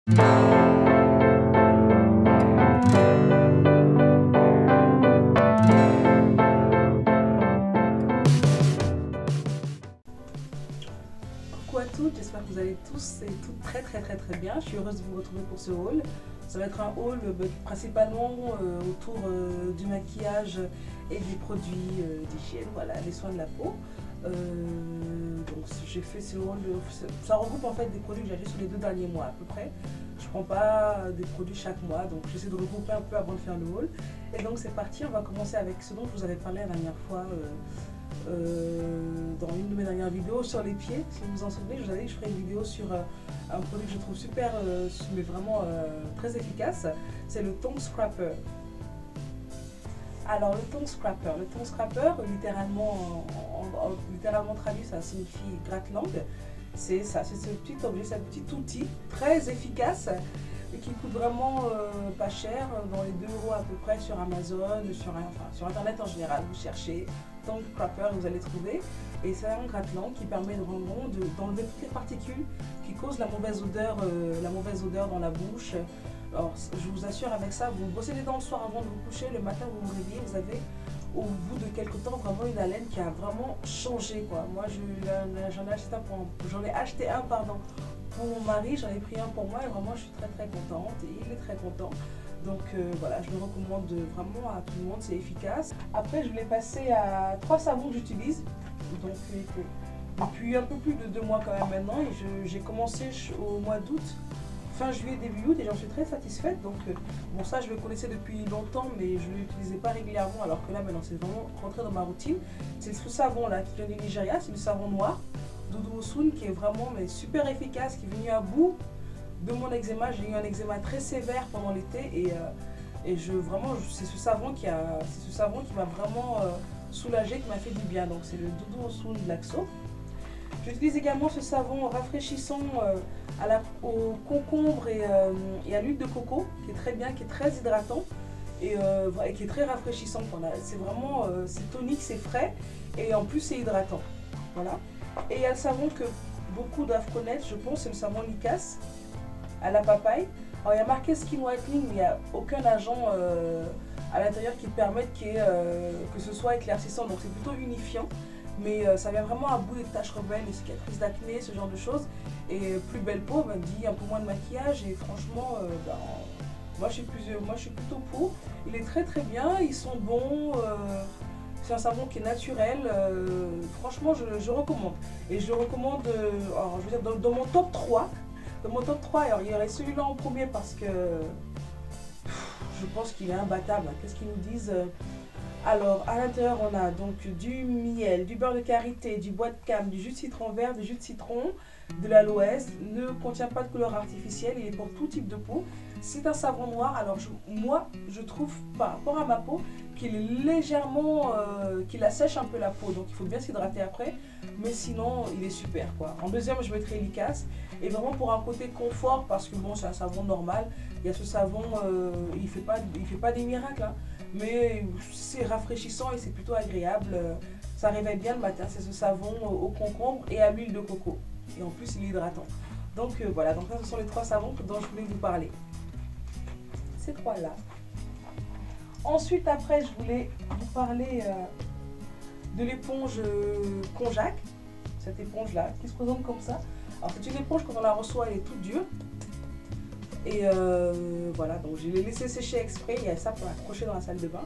Coucou à toutes, j'espère que vous allez tous et toutes très bien. Je suis heureuse de vous retrouver pour ce haul. Ça va être un haul principalement autour du maquillage et des produits d'hygiène, voilà, les soins de la peau. Donc j'ai fait ce haul, ça regroupe en fait des produits que j'ai achetés sur les 2 derniers mois à peu près. Je prends pas des produits chaque mois, donc j'essaie de regrouper un peu avant de faire le haul. Et donc c'est parti, on va commencer avec ce dont je vous avais parlé la dernière fois. Dans une de mes dernières vidéos sur les pieds, si vous vous en souvenez, je vous avais dit que je ferais une vidéo sur un produit que je trouve super, mais vraiment très efficace, c'est le tongue scraper. Alors le tongue scraper, littéralement traduit, ça signifie gratte-langue. C'est ça, c'est ce petit objet, ce petit outil très efficace et qui coûte vraiment pas cher, dans les 2 € à peu près sur Amazon, sur internet en général. Vous cherchez tongue scraper, vous allez trouver, et c'est un gratte-langue qui permet d'enlever toutes les particules qui causent la mauvaise odeur dans la bouche. Alors je vous assure, avec ça, vous brossez les dents le soir avant de vous coucher, le matin vous vous réveillez, vous avez au bout de quelques temps vraiment une haleine qui a vraiment changé, quoi. Moi j'en ai acheté un pour mon mari, j'en ai pris un pour moi et vraiment je suis très contente et il est très content. Donc voilà, je le recommande vraiment à tout le monde, c'est efficace. Après je voulais passer à 3 savons que j'utilise, donc depuis un peu plus de 2 mois quand même maintenant, et j'ai commencé au mois d'août, fin juillet, début août, et j'en suis très satisfaite. Donc bon, ça je le connaissais depuis longtemps, mais je ne l'utilisais pas régulièrement, alors que là maintenant c'est vraiment rentré dans ma routine. C'est ce savon là qui vient du Nigeria, c'est le savon noir Dudu Osun, qui est vraiment super efficace, qui est venu à bout de mon eczéma. J'ai eu un eczéma très sévère pendant l'été, et c'est ce savon qui m'a vraiment soulagée, qui m'a fait du bien. Donc c'est le Dudu Osun Black Soap. J'utilise également ce savon rafraîchissant au concombre et à l'huile de coco, qui est très bien, qui est très hydratant et qui est très rafraîchissant. C'est vraiment c'est tonique, c'est frais et en plus c'est hydratant. Voilà. Et il y a le savon que beaucoup doivent connaître, je pense, c'est le savon Likas à la papaye. Alors il y a marqué Skin Whitening, mais il n'y a aucun agent à l'intérieur qui permette que ce soit éclaircissant, donc c'est plutôt unifiant. Mais ça vient vraiment à bout des taches rebelles, des cicatrices d'acné, ce genre de choses. Et plus belle peau, dit un peu moins de maquillage. Et franchement, moi je suis plutôt pour. Il est très bien, ils sont bons. C'est un savon qui est naturel. Franchement, je recommande. Et je le recommande, alors, je veux dire, dans mon top 3. Dans mon top 3, alors, il y aurait celui-là en premier parce que je pense qu'il est imbattable. Qu'est-ce qu'ils nous disent? Alors, à l'intérieur, on a donc du miel, du beurre de karité, du bois de cam, du jus de citron vert, du jus de citron, de l'aloès. Ne contient pas de couleur artificielle, il est pour tout type de peau. C'est un savon noir. Alors, moi, je trouve par rapport à ma peau qu'il est légèrement, qu'il assèche un peu la peau. Donc, il faut bien s'hydrater après. Mais sinon, il est super, quoi. En deuxième, je mettrai Likas. Et vraiment pour un côté confort, parce que bon, c'est un savon normal. Il y a ce savon, il fait pas des miracles, hein. Mais c'est rafraîchissant et c'est plutôt agréable. Ça réveille bien le matin. C'est ce savon au concombre et à l'huile de coco. Et en plus, il est hydratant. Donc voilà, donc là, ce sont les 3 savons dont je voulais vous parler. Ces 3-là. Ensuite, après, je voulais vous parler de l'éponge Konjac. Cette éponge-là, qui se présente comme ça. Alors, c'est une éponge, quand on la reçoit, elle est toute dure. Et voilà, donc je l'ai laissé sécher exprès, il y a ça pour accrocher dans la salle de bain.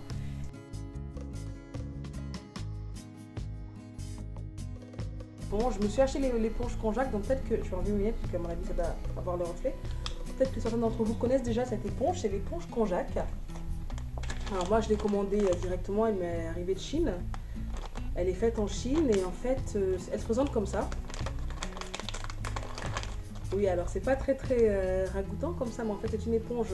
Bon, je me suis acheté l'éponge Konjac, donc peut-être que, je vais enlever mes lunettes parce qu'à mon avis ça doit avoir le reflet. Peut-être que certains d'entre vous connaissent déjà cette éponge, c'est l'éponge Konjac. Alors moi je l'ai commandée directement, elle m'est arrivée de Chine. Elle est faite en Chine et en fait, elle se présente comme ça. Oui, alors c'est pas très ragoûtant comme ça, mais en fait c'est une éponge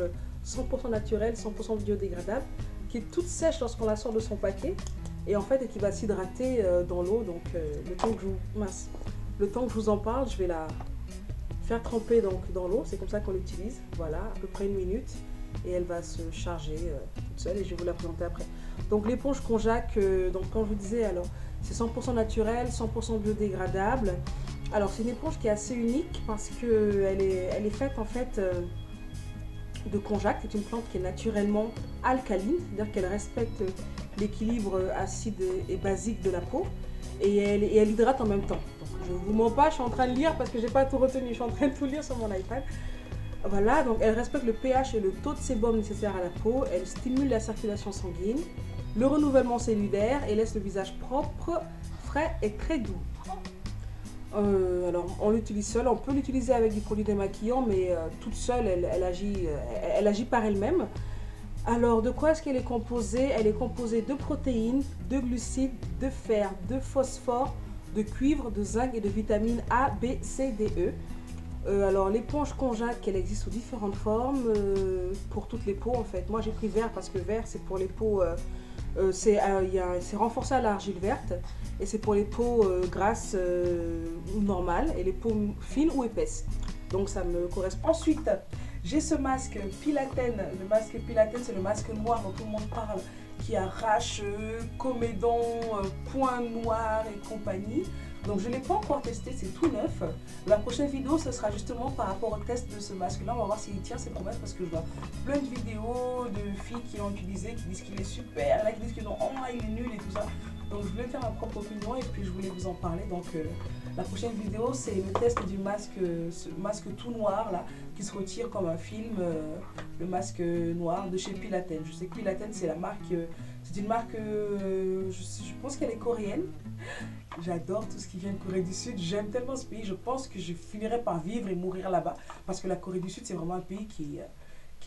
100% naturelle, 100% biodégradable, qui est toute sèche lorsqu'on la sort de son paquet, et en fait qui va s'hydrater dans l'eau. Donc le temps que je vous en parle, je vais la faire tremper donc dans l'eau, c'est comme ça qu'on l'utilise, voilà, à peu près 1 minute, et elle va se charger toute seule, et je vais vous la présenter après. Donc l'éponge Konjac, donc comme je vous disais, alors c'est 100% naturel, 100% biodégradable. Alors c'est une éponge qui est assez unique parce qu'elle elle est faite en fait de konjac. C'est une plante qui est naturellement alcaline, c'est-à-dire qu'elle respecte l'équilibre acide et basique de la peau et elle hydrate en même temps. Donc, je ne vous mens pas, je suis en train de lire parce que j'ai pas tout retenu, je suis en train de tout lire sur mon iPad. Voilà, donc elle respecte le pH et le taux de sébum nécessaire à la peau, elle stimule la circulation sanguine, le renouvellement cellulaire et laisse le visage propre, frais et très doux. Alors on l'utilise seule, on peut l'utiliser avec du produit démaquillant, mais toute seule elle agit par elle-même. Alors de quoi est-ce qu'elle est composée? Elle est composée de protéines, de glucides, de fer, de phosphore, de cuivre, de zinc et de vitamines A, B, C, D, E. Alors l'éponge konjac, elle existe sous différentes formes pour toutes les peaux en fait. Moi j'ai pris vert parce que vert c'est pour les peaux, c'est renforcé à l'argile verte et c'est pour les peaux grasses ou normales et les peaux fines ou épaisses. Donc ça me correspond. Ensuite j'ai ce masque Pilaten. Le masque Pilaten c'est le masque noir dont tout le monde parle, qui arrache comédon, points noirs et compagnie. Donc je ne l'ai pas encore testé, c'est tout neuf. La prochaine vidéo, ce sera justement par rapport au test de ce masque-là. On va voir s'il tient ses promesses parce que je vois plein de vidéos de filles qui l'ont utilisé, qui disent qu'il est super, là qui disent que non, oh, il est nul et tout ça. Donc je voulais faire ma propre opinion et puis je voulais vous en parler. Donc la prochaine vidéo, c'est le test du masque, ce masque tout noir là, qui se retire comme un film, le masque noir de chez Pilaten. Je sais que Pilaten, c'est la marque, c'est une marque, je pense qu'elle est coréenne. J'adore tout ce qui vient de Corée du Sud, j'aime tellement ce pays, je pense que je finirai par vivre et mourir là-bas. Parce que la Corée du Sud, c'est vraiment un pays qui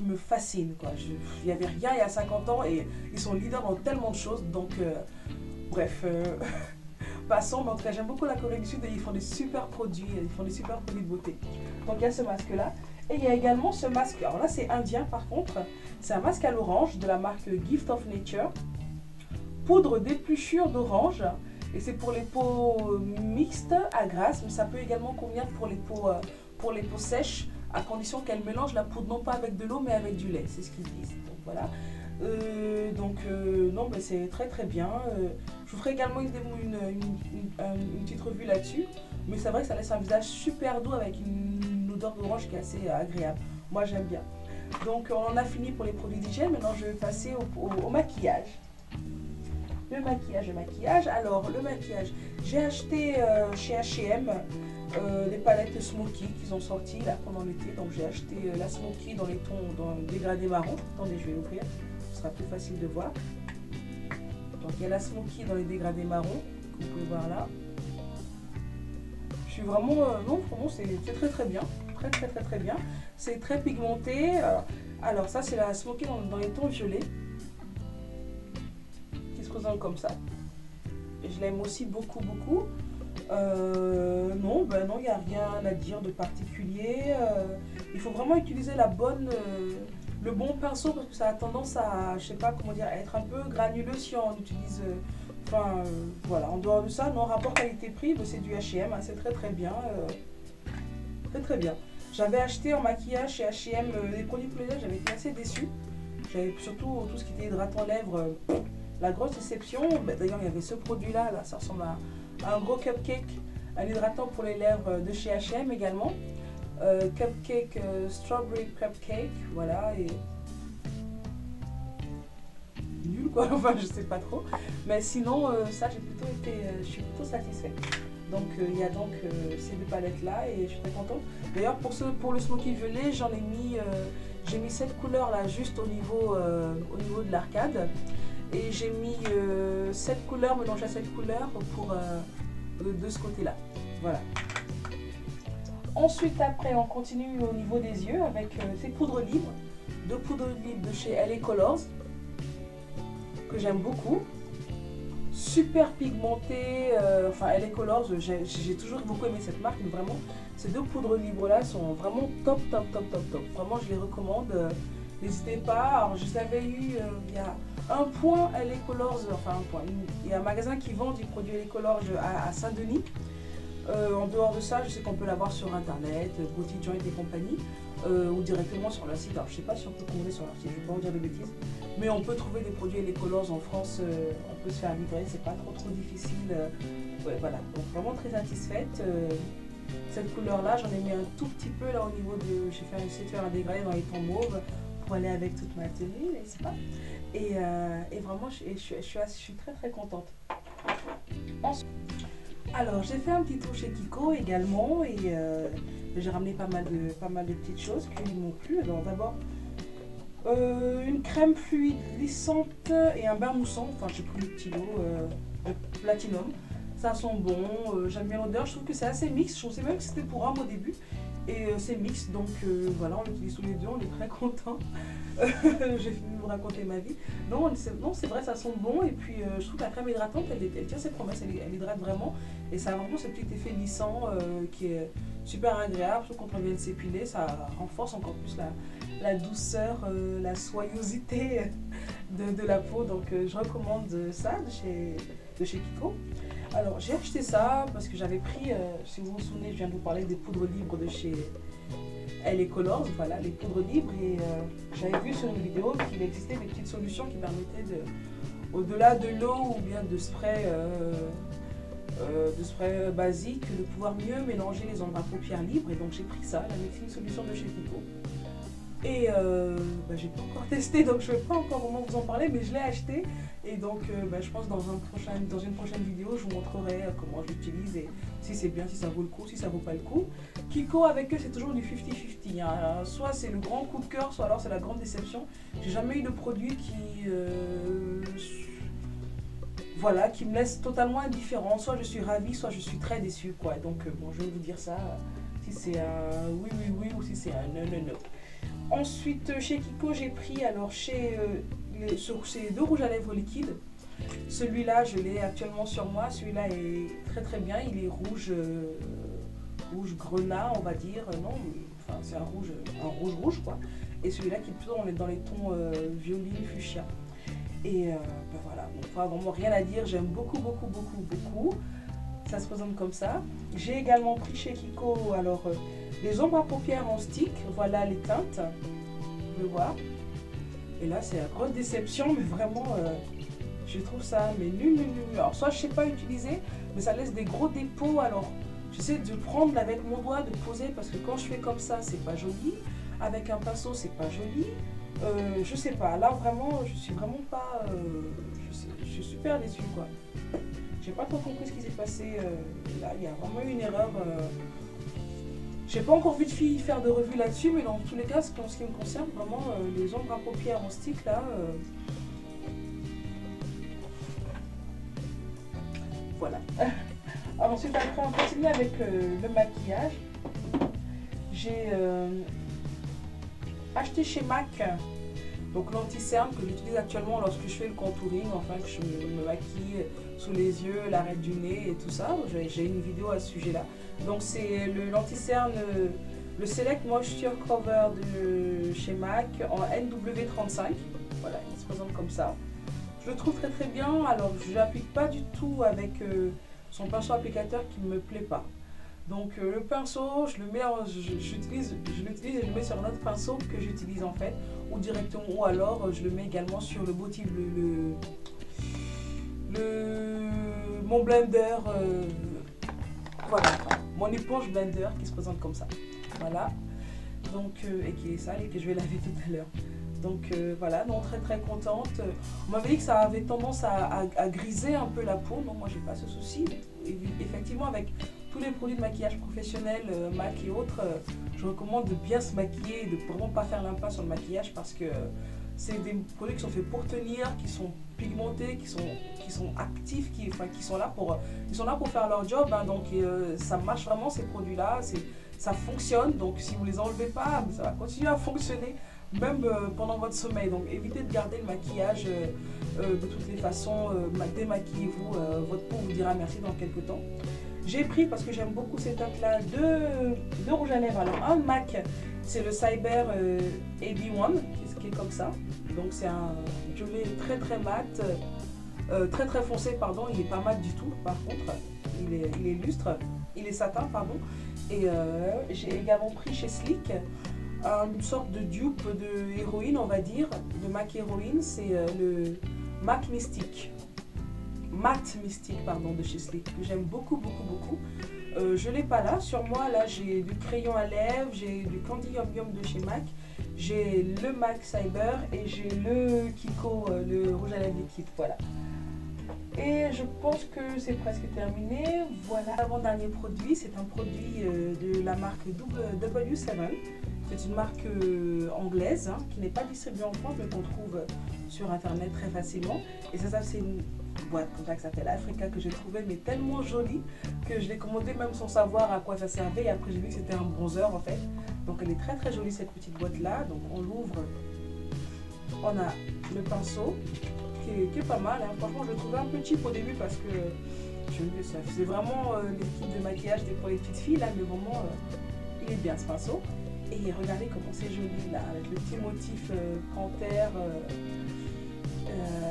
me fascine, quoi. Il n'y avait rien il y a 50 ans et ils sont leaders dans tellement de choses. Donc, bref, passons. Mais en tout cas, j'aime beaucoup la Corée du Sud et ils font des super produits, de beauté. Donc, il y a ce masque-là. Et il y a également ce masque, alors là, c'est indien par contre. C'est un masque à l'orange de la marque Gift of Nature. Poudre d'épluchure d'orange. Et c'est pour les peaux mixtes à grasse, mais ça peut également convenir pour les peaux sèches, à condition qu'elles mélangent la poudre non pas avec de l'eau, mais avec du lait. C'est ce qu'ils disent. Donc voilà. Non, mais c'est très très bien. Je vous ferai également une petite revue là-dessus. Mais c'est vrai que ça laisse un visage super doux avec une odeur d'orange qui est assez agréable. Moi, j'aime bien. Donc, on en a fini pour les produits d'hygiène. Maintenant, je vais passer au maquillage. Le maquillage. Alors, le maquillage, j'ai acheté chez H&M des palettes Smoky qu'ils ont sorties là pendant l'été. Donc, j'ai acheté la Smoky dans les tons dégradé marron. Attendez, je vais l'ouvrir. Ce sera plus facile de voir. Donc, il y a la Smoky dans les dégradés marron, que vous pouvez voir là. Je suis vraiment, non, vraiment, c'est très très bien. Très bien. C'est très pigmenté. Alors, ça, c'est la Smoky dans les tons violets. Comme ça, et je l'aime aussi beaucoup. Non, il n'y a rien à dire de particulier. Il faut vraiment utiliser le bon pinceau parce que ça a tendance à, je sais pas comment dire, à être un peu granuleux si on utilise. Voilà. En dehors de ça, non, rapport qualité-prix, c'est du H&M, hein, c'est très bien, très bien. J'avais acheté en maquillage chez H&M des produits pour les lèvres, j'avais été assez déçue. J'avais surtout tout ce qui était hydratant lèvres. La grosse déception, d'ailleurs il y avait ce produit là, ça ressemble à un gros cupcake, un hydratant pour les lèvres de chez H&M également. Cupcake, strawberry cupcake, voilà, et nul quoi, enfin je sais pas trop. Mais sinon ça je suis plutôt satisfaite. Donc il y a donc ces deux palettes là et je suis très contente. D'ailleurs pour le smoky violet, j'ai mis cette couleur là juste au niveau de l'arcade. Et j'ai mis cette couleur mélangée à cette couleur pour de ce côté-là. Voilà. Ensuite, après, on continue au niveau des yeux avec ces poudres libres. Deux poudres libres de chez LA Colors que j'aime beaucoup. Super pigmentées. Enfin, LA Colors, j'ai toujours beaucoup aimé cette marque. Mais vraiment, ces deux poudres libres-là sont vraiment top. Vraiment, je les recommande. N'hésitez pas. Alors, je les avais eu il y a un point LA Colors, enfin un point. Il y a un magasin qui vend du produit LA Colors à Saint-Denis. En dehors de ça, je sais qu'on peut l'avoir sur internet, Beauty Joint et compagnie, ou directement sur leur site. Alors, je ne sais pas si on peut commander sur leur site, je ne vais pas vous dire de bêtises. Mais on peut trouver des produits LA Colors en France, on peut se faire livrer, c'est pas trop difficile. Ouais, voilà, donc vraiment très satisfaite. cette couleur-là. J'en ai mis un tout petit peu là au niveau de... J'ai essayé de faire un dégradé dans les tons mauves pour aller avec toute ma tenue, n'est-ce pas? Et vraiment, je suis très très contente. Alors, j'ai fait un petit tour chez Kiko également et j'ai ramené pas mal de petites choses qui m'ont plu. Alors d'abord, une crème fluide lissante et un bain moussant. Enfin, j'ai pris le petit lot de Platinum. Ça sent bon, j'aime bien l'odeur. Je trouve que c'est assez mix. Je pensais même que c'était pour homme au début. Et c'est mix, donc voilà, on l'utilise tous les deux, on est très contents. J'ai fini de vous raconter ma vie. Non, c'est vrai, ça sent bon. Et puis je trouve que la crème hydratante, elle tient ses promesses, elle hydrate vraiment. Et ça a vraiment ce petit effet lissant qui est super agréable. Surtout quand on vient de s'épiler, ça renforce encore plus la douceur, la soyosité de la peau. Donc je recommande ça de chez Kiko. Alors j'ai acheté ça parce que j'avais pris, si vous vous souvenez, je viens de vous parler des poudres libres de chez LA Colors, voilà, les poudres libres, et j'avais vu sur une vidéo qu'il existait des petites solutions qui permettaient au-delà de l'eau ou bien de spray basique, de pouvoir mieux mélanger les endroits paupières libres. Et donc j'ai pris ça, la Mixing Solution de chez Kiko. Et j'ai pas encore testé, donc je vais pas encore vraiment vous en parler, mais je l'ai acheté. Et donc je pense dans une prochaine vidéo, je vous montrerai comment je l'utilise et si c'est bien, si ça vaut le coup, si ça vaut pas le coup. Kiko, avec eux, c'est toujours du 50-50. Hein. Soit c'est le grand coup de cœur, soit alors c'est la grande déception. J'ai jamais eu de produit qui me laisse totalement indifférent. Soit je suis ravie, soit je suis très déçue, quoi. Donc bon, je vais vous dire ça, si c'est un oui ou si c'est un non. Ensuite, chez Kiko, j'ai pris alors ces deux rouges à lèvres liquides. Celui-là, je l'ai actuellement sur moi. Celui-là est très très bien. Il est rouge grenat, on va dire. Non, enfin c'est un rouge quoi. Et celui-là qui est plutôt dans les tons violine fuchsia. Et voilà, donc pas vraiment rien à dire. J'aime beaucoup. Ça se présente comme ça. J'ai également pris chez Kiko alors des ombres à paupières en stick. Voilà les teintes. Vous pouvez voir. Et là, c'est la grosse déception, mais vraiment, je trouve ça mais nul. Alors, soit je ne sais pas utiliser, mais ça laisse des gros dépôts. Alors, j'essaie de prendre avec mon doigt, de poser, parce que quand je fais comme ça, c'est pas joli. Avec un pinceau, c'est pas joli. Je sais pas. Là, vraiment, je suis vraiment pas. Je suis super déçue, quoi. J'ai pas trop compris ce qui s'est passé. Là, il y a vraiment eu une erreur. J'ai pas encore vu de fille faire de revue là-dessus, mais dans tous les cas, en ce qui me concerne, vraiment, les ombres à paupières en stick, là, voilà. Alors, ensuite, après, on continue avec le maquillage. J'ai acheté chez MAC, donc l'anti-cerne que j'utilise actuellement lorsque je fais le contouring, enfin que je me maquille sous les yeux, l'arête du nez et tout ça. J'ai une vidéo à ce sujet-là. Donc c'est l'anti-cerne, le Select Moisture Cover de chez MAC en NW35. Voilà, il se présente comme ça. Je le trouve très très bien. Alors je n'applique pas du tout avec son pinceau applicateur qui ne me plaît pas. Donc le pinceau, je l'utilise et je le mets sur un autre pinceau que j'utilise en fait, ou directement, ou alors je le mets également sur le bottle, mon blender, voilà, mon éponge blender qui se présente comme ça, voilà, donc et qui est sale et que je vais laver tout à l'heure. Donc voilà, non, très très contente. On m'avait dit que ça avait tendance à griser un peu la peau, non, moi j'ai pas ce souci. Effectivement, avec tous les produits de maquillage professionnel, MAC et autres, je recommande de bien se maquiller et de vraiment pas faire l'impasse sur le maquillage parce que c'est des produits qui sont faits pour tenir, qui sont pigmentés, qui sont actifs, qui sont là pour faire leur job, hein, donc ça marche vraiment ces produits-là, ça fonctionne, donc si vous les enlevez pas, ça va continuer à fonctionner même pendant votre sommeil. Donc évitez de garder le maquillage de toutes les façons, démaquillez-vous, votre peau vous dira merci dans quelques temps. J'ai pris, parce que j'aime beaucoup ces teintes-là, deux rouges à lèvres. Alors un MAC, c'est le Cyber AB1, qui est comme ça. Donc c'est un violet très très mat, très très foncé, pardon. Il n'est pas mat du tout, par contre. Il est lustre, il est satin, pardon. Et j'ai également pris chez Sleek une sorte de dupe de héroïne, on va dire, de MAC héroïne. C'est le MAC Mystique. Matte Mystique, pardon, de chez Sleek, que j'aime beaucoup. Je l'ai pas là. Sur moi, là, j'ai du crayon à lèvres, j'ai du Candy Yum Yum de chez MAC, j'ai le MAC Cyber et j'ai le Kiko, le rouge à lèvres liquide. Voilà. Et je pense que c'est presque terminé. Voilà, l'avant-dernier produit, c'est un produit de la marque W7. C'est une marque anglaise hein, qui n'est pas distribuée en France mais qu'on trouve sur internet très facilement. Et ça c'est une boîte comme ça qui s'appelle Africa que j'ai trouvé mais tellement jolie que je l'ai commandée même sans savoir à quoi ça servait. Et après j'ai vu que c'était un bronzer en fait. Donc elle est très très jolie cette petite boîte là. Donc on l'ouvre, on a le pinceau qui est pas mal. Hein. Franchement je le trouvais un peu cheap au début parce que ça faisait vraiment l'équipe de maquillage pour les petites filles là, mais vraiment il est bien ce pinceau. Et regardez comment c'est joli là, avec le petit motif panthère.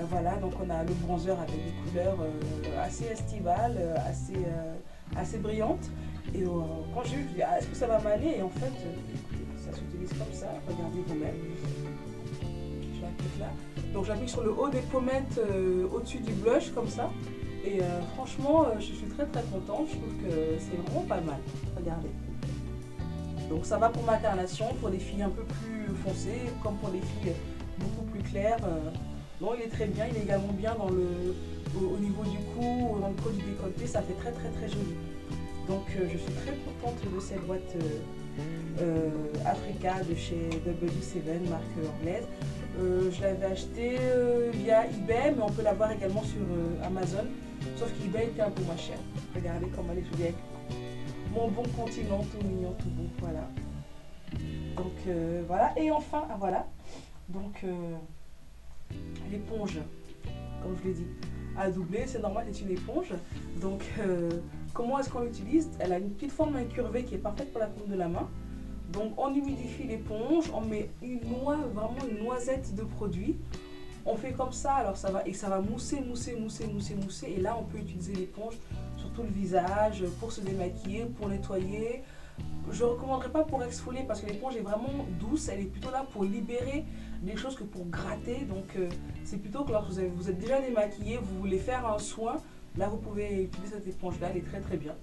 Voilà, donc on a le bronzer avec des couleurs assez estivales, assez brillantes. Et quand j'ai vu, je me dis, ah, est-ce que ça va m'aller? Et en fait, ça s'utilise comme ça, regardez vous-même. Je l'applique là. Donc j'applique sur le haut des pommettes, au-dessus du blush, comme ça. Et franchement, je suis très très contente, je trouve que c'est vraiment pas mal. Regardez. Donc ça va pour ma carnation, pour les filles un peu plus foncées, comme pour les filles beaucoup plus claires. Non, il est très bien, il est également bien dans au niveau du cou, dans le creux du décolleté, ça fait très très très joli. Donc je suis très contente de cette boîte Africa de chez W7, marque anglaise. Je l'avais acheté via eBay, mais on peut l'avoir également sur Amazon, sauf qu'eBay était un peu moins cher. Regardez comment elle est jolie avec mon bon continent, tout mignon, tout beau, voilà. Donc voilà, et enfin, ah, voilà, donc l'éponge, comme je l'ai dit, à doubler, c'est normal, c'est une éponge. Donc comment est-ce qu'on l'utilise? Elle a une petite forme incurvée qui est parfaite pour la paume de la main. Donc on humidifie l'éponge, on met vraiment une noisette de produit. On fait comme ça, alors ça va mousser, et là on peut utiliser l'éponge sur tout le visage, pour se démaquiller, pour nettoyer. Je ne recommanderais pas pour exfolier parce que l'éponge est vraiment douce, elle est plutôt là pour libérer des choses que pour gratter. Donc c'est plutôt que lorsque vous êtes déjà démaquillé, vous voulez faire un soin, là vous pouvez utiliser cette éponge là, elle est très très bien.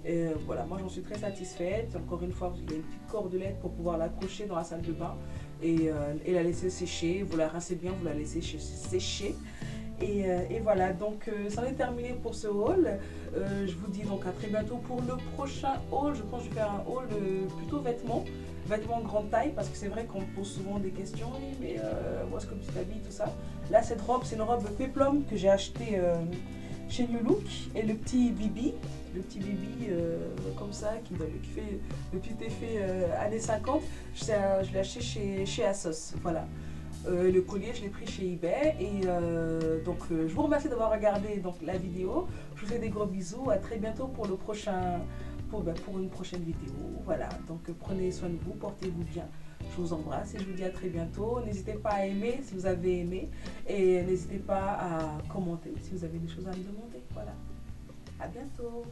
Et voilà, moi j'en suis très satisfaite. Encore une fois, il y a une petite cordelette pour pouvoir l'accrocher dans la salle de bain et la laisser sécher. Vous la rincez bien, vous la laissez sécher. Et voilà, donc c'en est terminé pour ce haul. Je vous dis donc à très bientôt pour le prochain haul. Je pense que je vais faire un haul plutôt vêtements grande taille, parce que c'est vrai qu'on me pose souvent des questions. Oui, mais où est-ce que tu t'habilles, tout ça. Là, cette robe, c'est une robe Peplum que j'ai achetée chez New Look, et le petit bibi comme ça qui fait le petit effet années 50, je l'ai acheté chez Asos, voilà. Le collier, je l'ai pris chez eBay. Et donc je vous remercie d'avoir regardé donc la vidéo. Je vous fais des gros bisous, à très bientôt pour le prochain pour une prochaine vidéo. Voilà, donc prenez soin de vous, portez-vous bien. Je vous embrasse et je vous dis à très bientôt. N'hésitez pas à aimer si vous avez aimé, et n'hésitez pas à commenter si vous avez des choses à me demander. Voilà, à bientôt.